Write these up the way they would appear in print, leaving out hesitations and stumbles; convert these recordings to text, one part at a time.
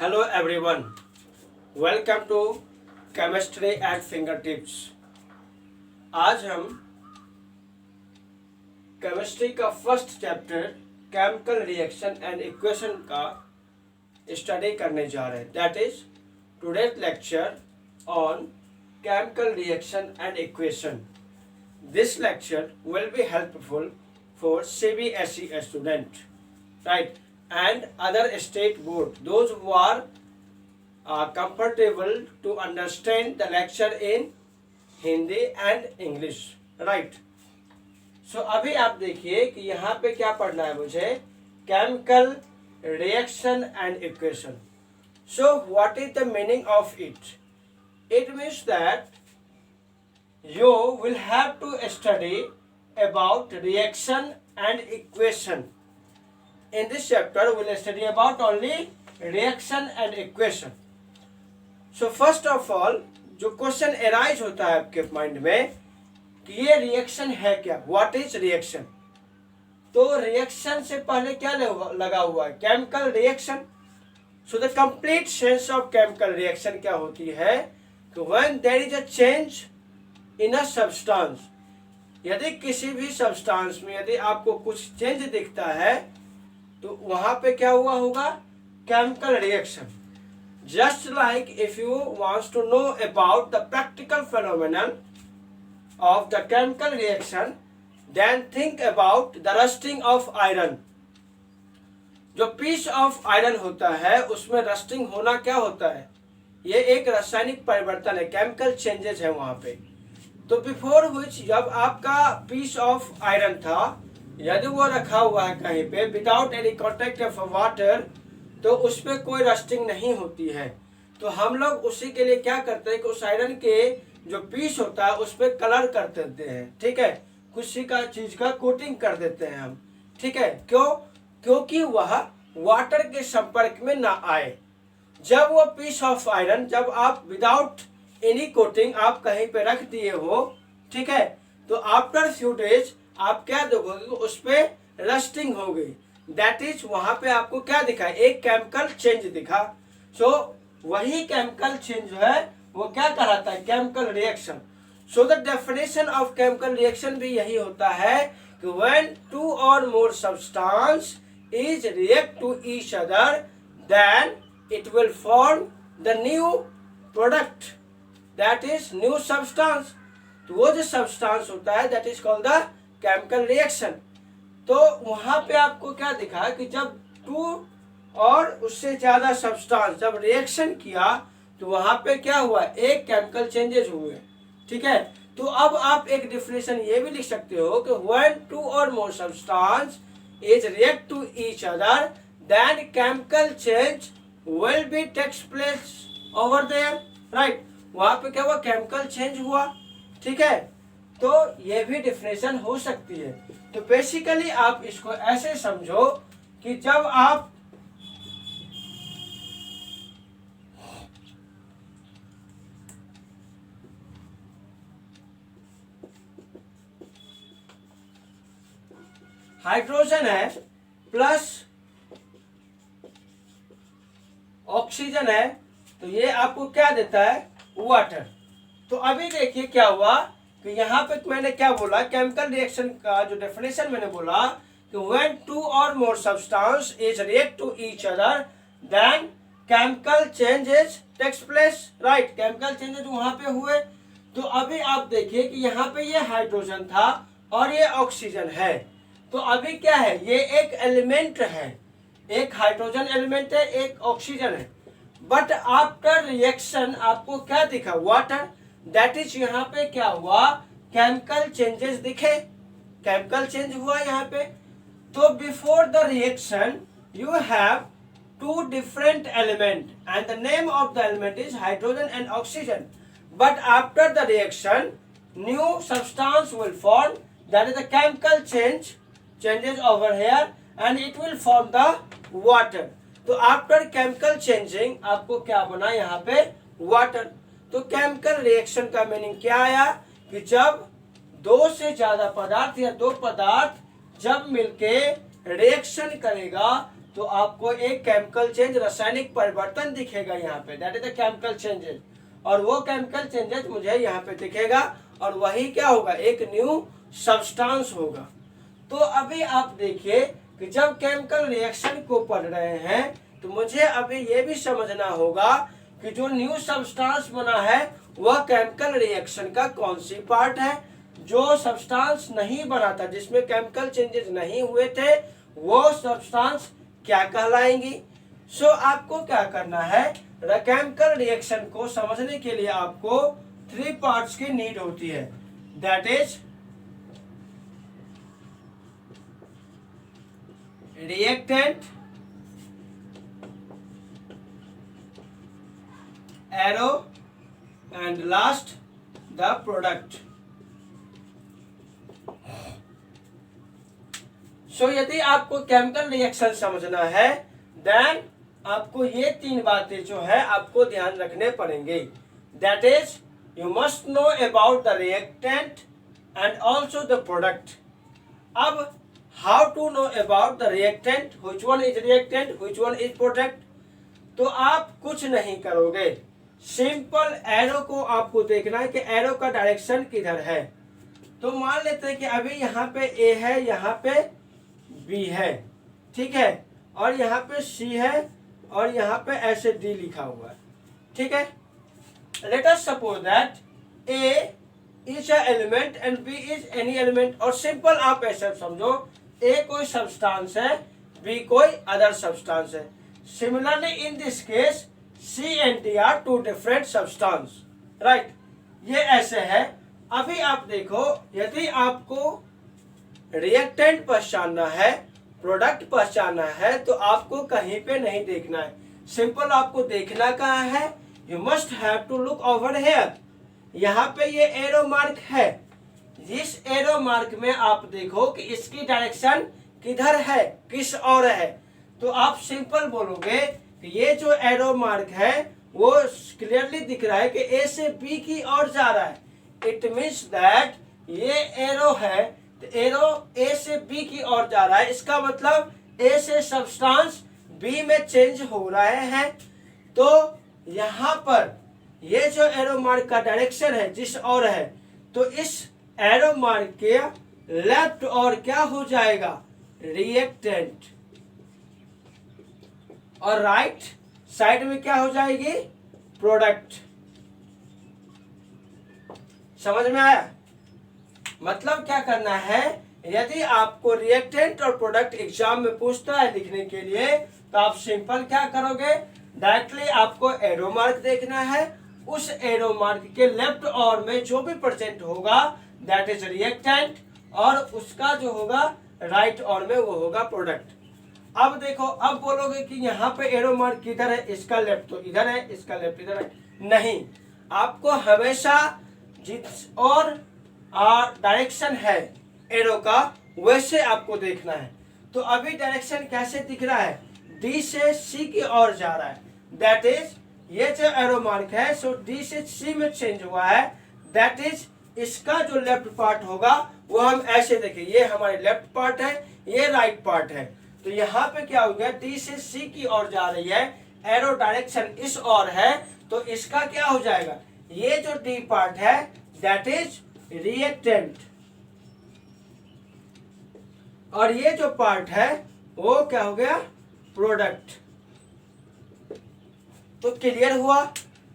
Hello everyone, welcome to chemistry at finger tips. आज हम chemistry का first chapter chemical reaction and equation का study करने जा रहे हैं। That is today's lecture on chemical reaction and equation. This lecture will be helpful for CBSE student, right, and other state board, those who are comfortable to understand the lecture in Hindi and English, right. So अभी आप देखिए कि यहाँ पे क्या पढ़ना है मुझे, chemical reaction and equation. So what is the meaning of it? It means that you will have to study about reaction and equation. In this chapter we will study about only reaction and equation. So first of all, जो question arise होता है आपके mind में कि ये reaction है क्या, what is reaction. तो रिएक्शन से पहले क्या लगा हुआ है, chemical reaction. So the complete sense of chemical reaction क्या होती है कि when there is a change in a substance, यदि किसी भी सब्सटेंस में यदि आपको कुछ चेंज दिखता है तो वहां पे क्या हुआ होगा, chemical reaction. Just like if you wants to know about the practical phenomenon of the chemical reaction, then think about the rusting of iron. जो पीस ऑफ आयरन होता है उसमें रस्टिंग होना क्या होता है, ये एक रासायनिक परिवर्तन है, केमिकल चेंजेस है वहां पे। तो बिफोर विच जब आपका पीस ऑफ आयरन था, यदि वो रखा हुआ है कहीं पे without any contact of water, तो उस पर कोई रस्टिंग नहीं होती है। तो हम लोग उसी के लिए क्या करते हैं कि उस आयरन के जो पीस होता है उस पर कलर कर देते हैं, ठीक है, किसी का चीज का कोटिंग कर देते हैं हम, ठीक है। क्यों? क्योंकि वह वाटर के संपर्क में ना आए। जब वो पीस ऑफ आयरन जब आप विदाउट एनी कोटिंग आप कहीं पे रख दिए हो, ठीक है, तो आफ्टर फ्यू डेज आप क्या देखोगे, उस पे रस्टिंग हो गई। दैट इज वहां पे आपको क्या दिखा, एक केमिकल चेंज दिखा। सो वही केमिकल चेंज जो है वो क्या कहलाता है, chemical reaction. So the definition of chemical reaction भी यही होता है कि व्हेन टू और more substance is react to each other, then it will form the new product, that is new substance. तो वो जो सब्सटेंस होता है that is called the chemical reaction. तो वहां पे आपको क्या दिखा कि जब टू और उससे ज्यादा सब्सटेंस जब रिएक्शन किया तो वहां पे क्या हुआ, एक केमिकल चेंजेस हुए, ठीक है। तो अब आप एक डेफिनेशन ये भी लिख सकते हो कि व्हेन टू और more substance is react to each other, then chemical change will be takes place over there, right. वहां पे क्या हुआ, केमिकल चेंज हुआ, ठीक है। तो ये भी डेफिनेशन हो सकती है। तो बेसिकली आप इसको ऐसे समझो कि जब आप हाइड्रोजन है प्लस ऑक्सीजन है, तो ये आपको क्या देता है, वाटर। तो अभी देखिए क्या हुआ कि यहाँ पे मैंने क्या बोला, केमिकल रिएक्शन का जो डेफिनेशन मैंने बोला कि व्हेन टू और more substance is react to each other, then chemical changes takes place, right. Chemical changes वहां पे हुए। तो अभी आप देखिए कि यहाँ पे ये हाइड्रोजन था और ये ऑक्सीजन है। तो अभी क्या है, ये एक एलिमेंट है, एक हाइड्रोजन एलिमेंट है, एक ऑक्सीजन है। बट आफ्टर रिएक्शन आपको क्या दिखा, वाटर। दैट इज यहाँ पे क्या हुआ, केमिकल चेंजेस दिखे, केमिकल चेंज हुआ यहाँ पे। तो before the reaction you have two different element and the name of the element is hydrogen and oxygen. But after the reaction new substance will form, that is the chemical changes over here and it will form the water. तो after chemical changing आपको क्या बना यहाँ पे, water. तो chemical reaction का meaning क्या आया कि जब दो से ज्यादा पदार्थ या दो पदार्थ जब मिलके रिएक्शन करेगा तो आपको एक केमिकल चेंज, रासायनिक परिवर्तन दिखेगा यहाँ पे, that is the chemical changes. और वो केमिकल चेंजेस मुझे यहाँ पे दिखेगा और वही क्या होगा, एक न्यू सब्सटेंस होगा। तो अभी आप देखिए कि जब केमिकल रिएक्शन को पढ़ रहे हैं तो मुझे अभी ये भी समझना होगा कि जो न्यू सब्सटेंस बना है वह केमिकल रिएक्शन का कौन सी पार्ट है। जो सब्सटेंस नहीं बना था, जिसमें केमिकल चेंजेस नहीं हुए थे, वो सब्सटेंस क्या कहलाएंगी। सो आपको क्या करना है, केमिकल रिएक्शन को समझने के लिए आपको 3 पार्ट्स की नीड होती है, that is reactant, arrow and last the product. So यदि आपको केमिकल रिएक्शन समझना है देन आपको ये 3 बातें जो है आपको ध्यान रखने पड़ेंगे, that is you must know about the reactant and also the product. अब how to know about the reactant, which one is reactant, which one is product. तो आप कुछ नहीं करोगे, सिंपल एरो को आपको देखना है कि एरो का डायरेक्शन किधर है। तो मान लेते हैं कि अभी यहाँ पे ए है, यहाँ पे बी है, ठीक है, और यहाँ पे सी है और यहाँ पे ऐसे डी लिखा हुआ है, ठीक है। Let us suppose that A is a element and B is any element. और सिंपल आप ऐसे समझो, ए कोई सब्सटेंस है, बी कोई अदर सब्सटेंस है। Similarly in this case C and D are 2 different substance, right. ये ऐसे है। अभी आप देखो, यदि आपको रिएक्टेंट पहचानना है, प्रोडक्ट पहचानना है, तो आपको कहीं पे नहीं देखना है, सिंपल आपको देखना कहाँ है, you must have to look over here. यहाँ पे ये एरो मार्क है, जिस एरो मार्क में आप देखो कि इसकी डायरेक्शन किधर है, किस ओर है। तो आप सिंपल बोलोगे कि ये जो एरो मार्क है वो क्लियरली दिख रहा है कि ए से बी की ओर जा रहा है। इट मीन्स दैट ये एरो है, तो एरो ए से बी की ओर जा रहा है, इसका मतलब ए से सब्सटेंस बी में चेंज हो रहे हैं। तो यहाँ पर ये जो एरो मार्क का डायरेक्शन है जिस ओर है, तो इस एरो मार्क के लेफ्ट और क्या हो जाएगा, रिएक्टेंट, और राइट साइड में क्या हो जाएगी, प्रोडक्ट। समझ में आया। मतलब क्या करना है, यदि आपको रिएक्टेंट और प्रोडक्ट एग्जाम में पूछता है लिखने के लिए, तो आप सिंपल क्या करोगे, डायरेक्टली आपको एरो मार्क देखना है, उस एरो मार्क के लेफ्ट और में जो भी प्रेजेंट होगा दैट इज रिएक्टेंट, और उसका जो होगा राइट और में वो होगा प्रोडक्ट। अब देखो, अब बोलोगे कि यहाँ पे एरो मार्क किधर है, इसका लेफ्ट तो इधर है, इसका लेफ्ट इधर है। नहीं, आपको हमेशा जिस और डायरेक्शन है एरो का वैसे आपको देखना है। तो अभी डायरेक्शन कैसे दिख रहा है, डी से सी की ओर जा रहा है, दैट इज ये जो एरो मार्क है सो डी से सी में चेंज हुआ है, दैट इज इसका जो लेफ्ट पार्ट होगा वो हम ऐसे देखें, ये हमारे लेफ्ट पार्ट है, ये राइट पार्ट है। तो यहाँ पे क्या हो गया, डी से सी की ओर जा रही है, एरो डायरेक्शन इस ओर है, तो इसका क्या हो जाएगा, ये जो डी पार्ट है दैट इज रिएक्टेंट, और ये जो पार्ट है वो क्या हो गया, प्रोडक्ट। तो क्लियर हुआ।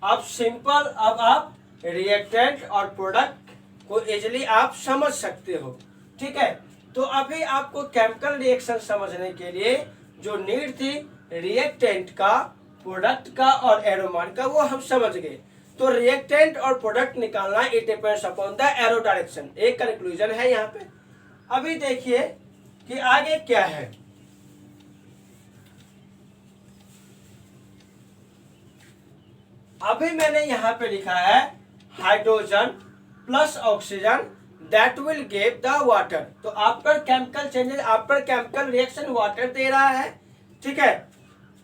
अब सिंपल, अब आप रिएक्टेंट और प्रोडक्ट को इजीली आप समझ सकते हो, ठीक है। तो अभी आपको केमिकल रिएक्शन समझने के लिए जो नीड थी रिएक्टेंट का, प्रोडक्ट का और एरो मार्क का, वो हम समझ गए। तो रिएक्टेंट और प्रोडक्ट निकालना it depends upon the arrow direction, एक कंक्लूजन है यहाँ पे। अभी देखिए कि आगे क्या है। अभी मैंने यहाँ पे लिखा है hydrogen plus oxygen that will give the water. तो after chemical changes, after chemical reaction water दे रहा है, ठीक है।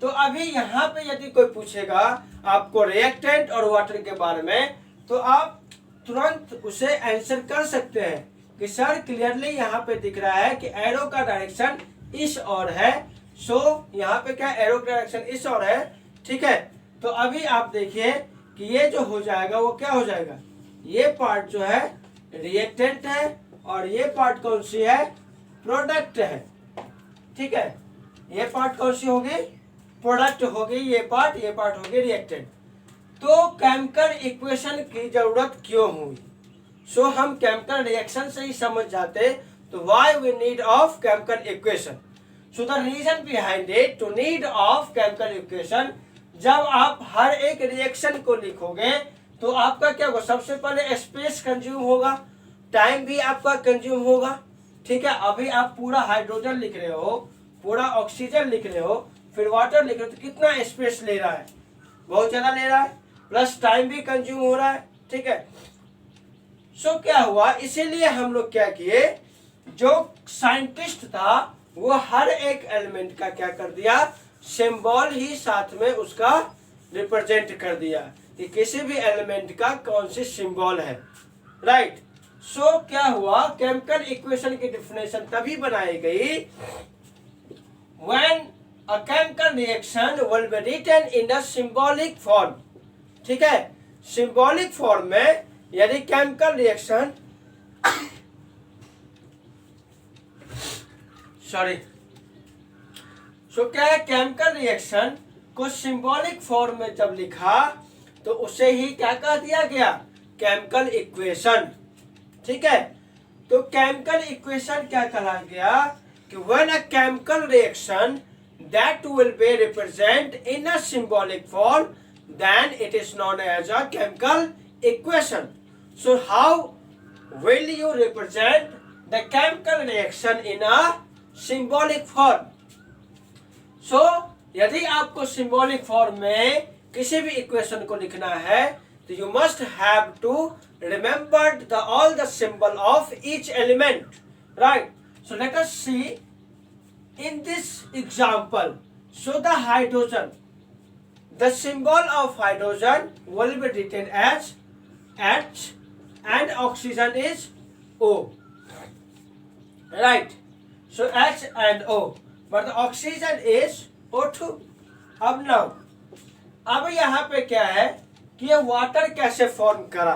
तो अभी यहाँ पे यदि कोई पूछेगा आपको रिएक्टेंट और वाटर के बारे में, तो आप तुरंत उसे आंसर कर सकते हैं कि सर क्लियरली यहाँ पे दिख रहा है कि एरो का डायरेक्शन इस ओर है, सो यहाँ पे क्या एरो डायरेक्शन इस और है, ठीक है। तो अभी आप देखिए कि ये जो हो जाएगा वो क्या हो जाएगा, ये पार्ट जो है रिएक्टेंट है और ये पार्ट कौन सी है, प्रोडक्ट है, ठीक है। ये पार्ट कौन सी होगी, प्रोडक्ट होगी, ये पार्ट होगी रिएक्टेंट। तो केमिकल इक्वेशन की जरूरत क्यों हुई, सो हम केमिकल रिएक्शन से ही समझ जाते, तो why we need of chemical equation. So the reason behind it to need of chemical equation, जब आप हर एक रिएक्शन को लिखोगे तो आपका क्या होगा, सबसे पहले स्पेस कंज्यूम होगा, टाइम भी आपका कंज्यूम होगा, ठीक है। अभी आप पूरा हाइड्रोजन लिख रहे हो, पूरा ऑक्सीजन लिख रहे हो, फिर वाटर लिख रहे हो, तो कितना स्पेस ले रहा है, बहुत ज्यादा ले रहा है, प्लस टाइम भी कंज्यूम हो रहा है, ठीक है। सो क्या हुआ, इसीलिए हम लोग क्या किए, जो साइंटिस्ट था वो हर एक एलिमेंट का क्या कर दिया, सिंबल ही साथ में उसका रिप्रेजेंट कर दिया कि किसी भी एलिमेंट का कौन सी सिंबल है, राइट। सो क्या हुआ, केमिकल इक्वेशन की डेफिनेशन तभी बनाई गई when a chemical reaction will be written in the symbolic form, ठीक है। सिंबॉलिक फॉर्म में यदि केमिकल रिएक्शन सो क्या है, केमिकल रिएक्शन को सिंबॉलिक फॉर्म में जब लिखा तो उसे ही क्या कह दिया गया, केमिकल इक्वेशन, ठीक है। तो केमिकल इक्वेशन क्या कहा गया कि when a chemical reaction that will be represent in a symbolic form then it is known as a chemical equation. So how will you represent the chemical reaction in a symbolic form. So यदि आपको symbolic form में किसी भी equation को लिखना है तो you must have to remember the all the symbol of each element, right. So let us see in this example, so the hydrogen, the symbol of hydrogen will be written as H and oxygen is O, right. So H and O, but the oxygen is O2. अब now, अब यहाँ पे क्या है कि ये water कैसे form करा,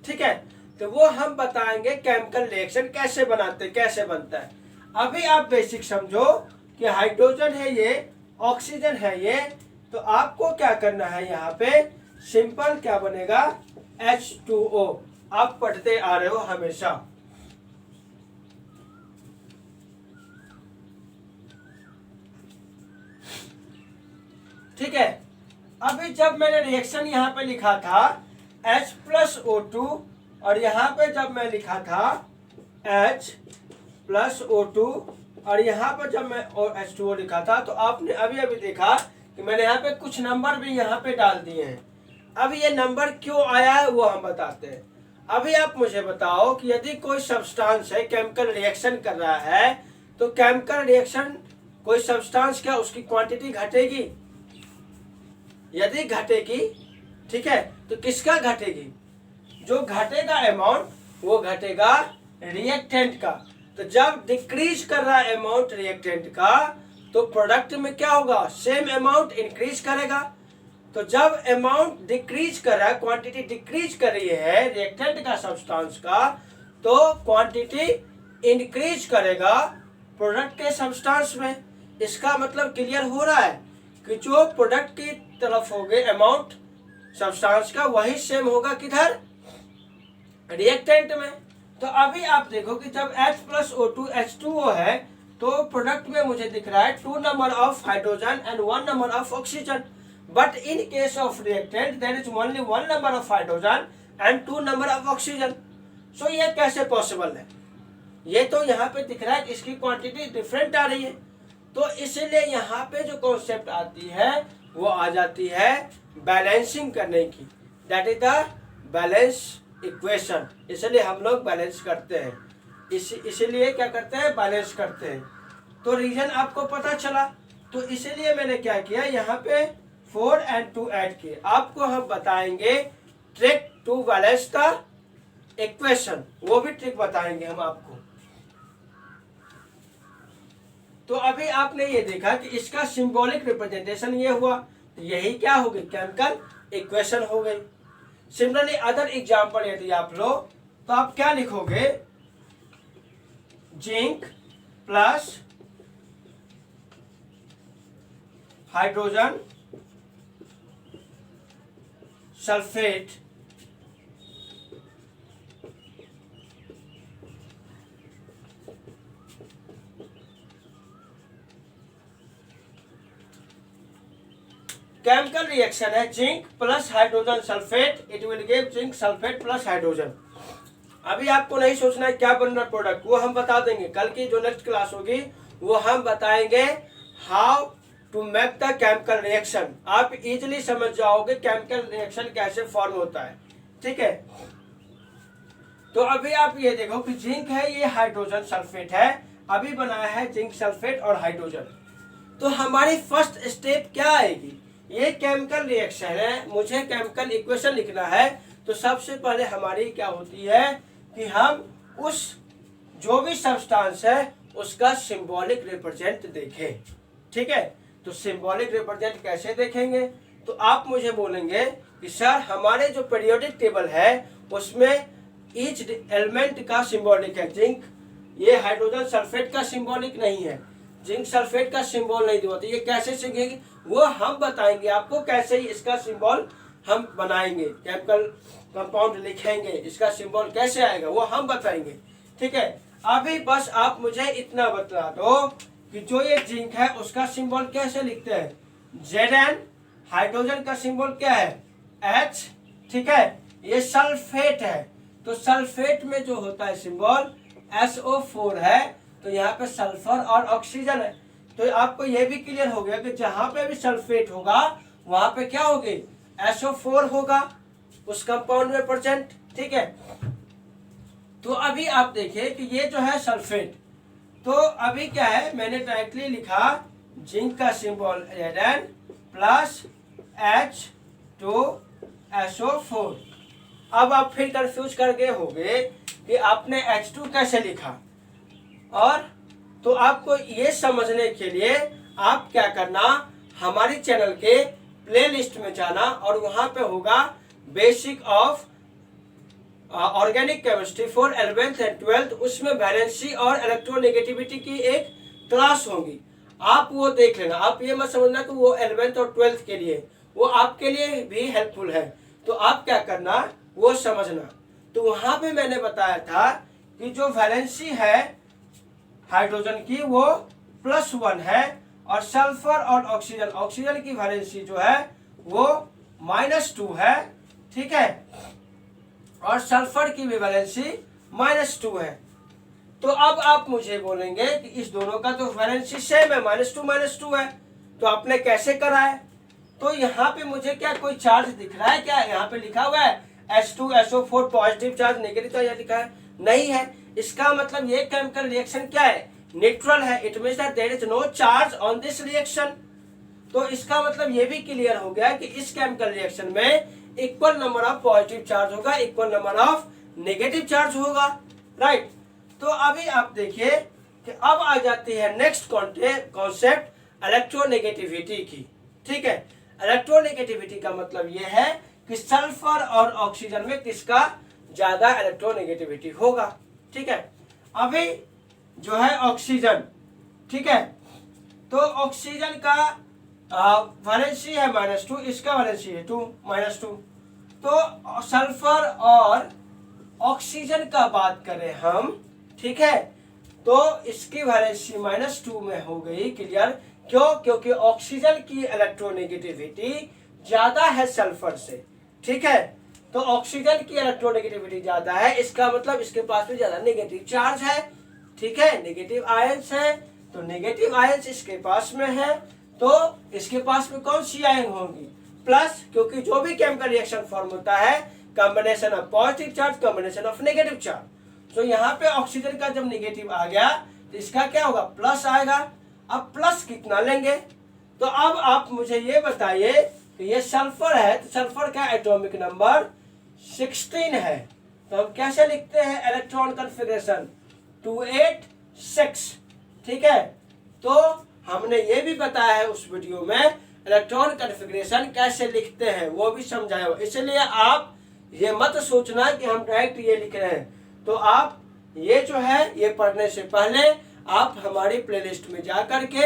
ठीक है। तो वो हम बताएंगे केमिकल रिएक्शन कैसे बनाते, कैसे बनता है। अभी आप बेसिक समझो कि हाइड्रोजन है ये, ऑक्सीजन है ये, तो आपको क्या करना है, यहाँ पे सिंपल क्या बनेगा, H2O। आप पढ़ते आ रहे हो हमेशा, ठीक है। अभी जब मैंने रिएक्शन यहाँ पे लिखा था H प्लस O2 और यहाँ पे जब मैं लिखा था H प्लस O2 और यहाँ पर जब मैं H2O लिखा था, तो आपने अभी अभी देखा कि मैंने यहाँ पे कुछ नंबर भी यहाँ पे डाल दिए हैं। अब ये नंबर क्यों आया है वो हम बताते हैं। अभी आप मुझे बताओ कि यदि कोई सब्सटेंस है केमिकल रिएक्शन कर रहा है, तो केमिकल रिएक्शन कोई सब्सटेंस क्या उसकी क्वांटिटी घटेगी, यदि घटेगी, ठीक है, तो किसका घटेगी, जो घटेगा अमाउंट वो घटेगा रिएक्टेंट का। तो जब डिक्रीज कर रहा है अमाउंट रिएक्टेंट का, तो प्रोडक्ट में क्या होगा, सेम अमाउंट इंक्रीज करेगा। तो जब अमाउंट डिक्रीज कर रहा है, क्वांटिटी डिक्रीज कर रही है रिएक्टेंट का सब्सटेंस का, तो क्वांटिटी इंक्रीज करेगा प्रोडक्ट के सब्सटेंस में। इसका मतलब क्लियर हो रहा है कि जो प्रोडक्ट की तरफ होगे अमाउंट सब्सटेंस का, वही सेम होगा किधर, रिएक्टेंट में। तो अभी आप देखो कि जब H प्लस O2 H2O है, तो प्रोडक्ट में मुझे दिख रहा है 2 number of hydrogen and 1 number of oxygen, but in case of reactant there is only 1 number of hydrogen and 2 number of oxygen. So ये कैसे पॉसिबल है, ये तो यहाँ पे दिख रहा है कि इसकी क्वांटिटी डिफरेंट आ रही है। तो इसलिए यहाँ पे जो कॉन्सेप्ट आती है वो आ जाती है बैलेंसिंग करने की, that is the balance equation. इसलिए हम लोग बैलेंस करते हैं, इसीलिए क्या करते हैं, बैलेंस करते हैं। तो रीजन आपको पता चला, तो इसीलिए मैंने क्या किया, यहाँ पे 4 and 2 ऐड किए। आपको हम बताएंगे trick to balance the equation, वो भी ट्रिक बताएंगे हम आपको। तो अभी आपने ये देखा कि इसका सिंबॉलिक रिप्रेजेंटेशन ये हुआ, तो यही क्या हो गई, केमिकल इक्वेशन हो गई। सिमिलरली अदर एग्जांपल यदि आप लो तो आप क्या लिखोगे, zinc plus hydrogen sulphate chemical reaction है zinc plus hydrogen sulphate, it will give zinc sulphate plus hydrogen. अभी आपको नहीं सोचना है क्या बन रहा प्रोडक्ट, वो हम बता देंगे। कल की जो नेक्स्ट क्लास होगी वो हम बताएंगे how to make the chemical reaction. आप इजीली समझ जाओगे केमिकल रिएक्शन कैसे फॉर्म होता है, ठीक है। तो अभी आप ये देखो कि जिंक है, ये हाइड्रोजन सल्फेट है, अभी बनाया है जिंक सल्फेट और हाइड्रोजन। तो हमारी फर्स्ट स्टेप क्या आएगी, ये केमिकल रिएक्शन है, मुझे केमिकल इक्वेशन लिखना है। तो सबसे पहले हमारी क्या होती है कि हम उस जो भी सब्सटेंस है उसका सिंबॉलिक रिप्रेजेंट देखें, ठीक है। तो सिंबॉलिक रिप्रेजेंट कैसे देखेंगे, तो आप मुझे बोलेंगे कि सर हमारे जो पीरियोडिक टेबल है उसमें ईच एलिमेंट का सिंबॉलिक है, जिंक ये हाइड्रोजन सल्फेट का सिंबॉलिक नहीं है, जिंक सल्फेट का सिंबल नहीं दिया, तो ये कैसे सीखेंगे वो हम बताएंगे आपको, कैसे ही इसका सिंबल हम बनाएंगे, केमिकल कंपाउंड लिखेंगे, इसका सिंबल कैसे आएगा वो हम बताएंगे, ठीक है। अभी बस आप मुझे इतना बता दो कि जो ये जिंक है उसका सिंबल कैसे लिखते हैं, Zn, हाइड्रोजन का सिंबल क्या है H, ठीक है। ये सल्फेट है, तो सल्फेट में जो होता है सिंबल SO4 है, तो यहाँ पे सल्फर और ऑक्सीजन है। तो आपको ये भी क्लियर हो गया कि जहां पे भी सल्फेट होगा वहां पे क्या होगी, SO4 होगा उस कंपाउंड में प्रेजेंट, ठीक है। तो अभी आप देखिए कि ये जो है सल्फेट, तो अभी क्या है मैंने डायरेक्टली लिखा जिंक का सिंबल Zn प्लस H2SO4। अब आप फिर कंफ्यूज कर गए होंगे कि आपने H2 कैसे लिखा, और तो आपको ये समझने के लिए आप क्या करना, हमारी चैनल के प्लेलिस्ट में जाना और वहां पे होगा basic of organic chemistry for 11th and 12th, उसमें वैलेंसी और इलेक्ट्रोनेगेटिविटी की एक क्लास होगी, आप वो देख लेना। आप ये मत समझना कि वो 11th और 12th के लिए, वो आपके लिए भी हेल्पफुल है, तो आप क्या करना वो समझना। तो वहां पे मैंने बताया था कि जो वैलेंसी है हाइड्रोजन की वो +1 है, और सल्फर और ऑक्सीजन की वैलेंसी जो है वो -2 है, ठीक है, और सल्फर की भी वैलेंसी -2 है। तो अब आप मुझे बोलेंगे कि इस दोनों का तो वैलेंसी सेम है, -2 है, तो आपने कैसे करा है। तो यहाँ पे मुझे क्या कोई चार्ज दिख रहा है क्या, यहाँ पे लिखा हुआ है H2SO4 positive charge, negative charge लिखा है, नहीं है। इसका मतलब ये केमिकल रिएक्शन क्या है, न्यूट्रल है, it means that there is no charge on this reaction. तो इसका मतलब ये भी क्लियर हो गया कि इस केमिकल रिएक्शन में equal number of positive charge होगा, equal number of negative charge होगा, राइट। तो अभी आप देखिए कि अब आ जाती है नेक्स्ट कॉन्सेप्ट इलेक्ट्रोनेगेटिविटी की, ठीक है। इलेक्ट्रोनेगेटिविटी का मतलब ये है कि सल्फर और ऑक्सीजन में किसका ज्यादा इलेक्ट्रोनेगेटिविटी होगा, ठीक है। अभी जो है ऑक्सीजन, ठीक है, तो ऑक्सीजन का वैलेंसी है -2, इसका वैलेंसी है 2 -2। तो सल्फर और ऑक्सीजन का बात करें हम, ठीक है, तो इसकी वैलेंसी -2 में हो गई, क्लियर। क्यों, क्योंकि ऑक्सीजन की इलेक्ट्रोनेगेटिविटी ज्यादा है सल्फर से, ठीक है। तो ऑक्सीजन की इलेक्ट्रोनेगेटिविटी ज्यादा है, इसका मतलब इसके पास भी ज्यादा नेगेटिव चार्ज है, ठीक है, नेगेटिव आयंस है। तो नेगेटिव आयंस इसके पास में है, तो इसके पास में कौन सी आयन होंगी, प्लस, क्योंकि जो भी केमिकल रिएक्शन फॉर्म होता है combination of positive charge, combination of negative charge. तो यहाँ पे ऑक्सीजन का जब नेगेटिव आ गया तो इसका क्या होगा, प्लस आएगा। अब प्लस कितना लेंगे, तो अब आप मुझे ये बताइए कि ये सल्फर है, तो सल्फर का एटॉमिक नंबर 16 है, तो हम कैसे लिखते हैं इलेक्ट्रॉन कॉन्फ़िगरेशन 286, ठीक है। तो हमने ये भी बताया है उस वीडियो में इलेक्ट्रॉन कॉन्फ़िगरेशन कैसे लिखते हैं वो भी समझाया हुआ। इसलिए आप ये मत सोचना कि हम डायरेक्ट ये लिख रहे हैं। तो आप ये जो है ये पढ़ने से पहले आप हमारी प्लेलिस्ट में जा कर के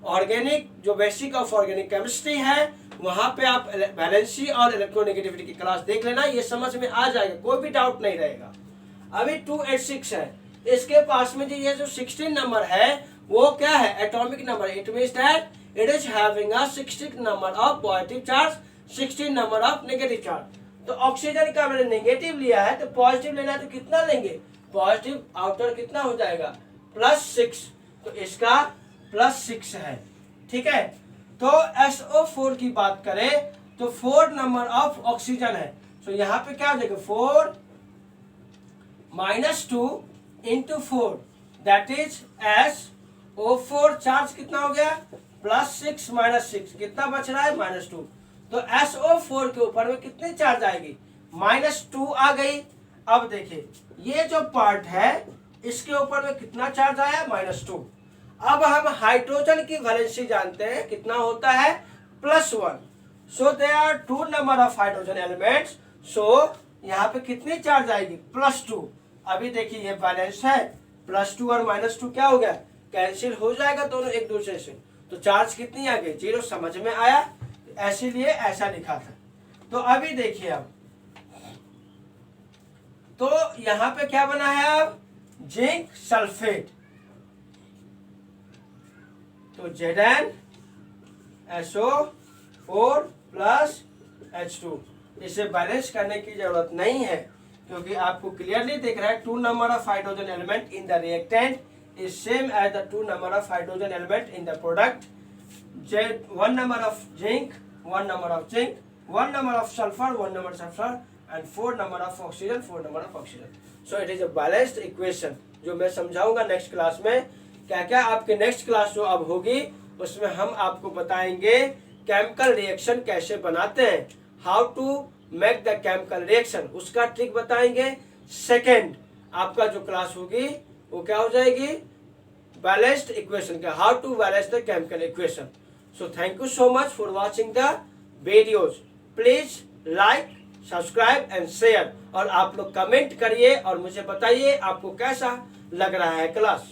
ऑर्गेनिक जो बेसिक ऑफ ऑर्गेनिक केमिस्ट्री है वहाँ पे आप वैलेंसी और इलेक्ट्रोनेगेटिविटी की क्लास देख लेना, ये समझ में आ जाएगा, कोई भी डाउट नहीं रहेगा। अभी 286 है, इसके पास में ये जो 16 नंबर है वो क्या है, atomic number. It means that it is having a 16 number of positive charge, 16 number of negative charge. तो ऑक्सीजन का मैंने नेगेटिव लिया है तो पॉजिटिव लेना है तो कितना लेंगे, पॉजिटिव आउटर कितना हो जाएगा +6, तो इसका +6 है। ठीक है, तो SO4 की बात करें तो 4 नंबर ऑफ ऑक्सीजन है। तो यहाँ पे क्या हो जाएगा 4 -2 × 4 दैट इज SO4। चार्ज कितना हो गया +6 -6 कितना बच रहा है -2। तो SO4 के ऊपर में कितनी चार्ज आएगी -2 आ गई। अब देखिए ये जो पार्ट है इसके ऊपर में कितना चार्ज आया -2। अब हम हाइड्रोजन की वैलेंसी जानते हैं कितना होता है +1। So there are 2 number of hydrogen elements, so यहाँ पे कितनी चार्ज आएगी +2। अभी देखिए ये बैलेंस है, +2 और -2 क्या हो गया कैंसिल हो जाएगा दोनों एक दूसरे से, तो चार्ज कितनी आ गई 0। समझ में आया, इसीलिए ऐसा लिखा था। तो अभी देखिए अब तो यहाँ पे क्या बना है अब जिंक सल्फेट, तो ZnSO4 +H2। इसे बैलेंस करने की जरूरत नहीं है क्योंकि आपको क्लियरली दिख रहा है 2 number of hydrogen element in the reactant is same as the 2 number of hydrogen element in the product. 1 number of zinc, 1 number of zinc, 1 number of sulphur, 1 number sulphur and 4 number of oxygen, 4 number of oxygen. So it is a balanced equation जो मैं समझाऊंगा next class में। क्या क्या आपके next class जो अब होगी उसमें हम आपको बताएंगे केमिकल रिएक्शन कैसे बनाते हैं, how to make the chemical reaction, उसका ट्रिक बताएंगे। सेकेंड आपका जो क्लास होगी वो क्या हो जाएगी बैलेंस्ड इक्वेशन का, how to balance the chemical equation. So thank you so much for watching the videos. Please like, subscribe and share, और आप लोग कमेंट करिए और मुझे बताइए आपको कैसा लग रहा है क्लास।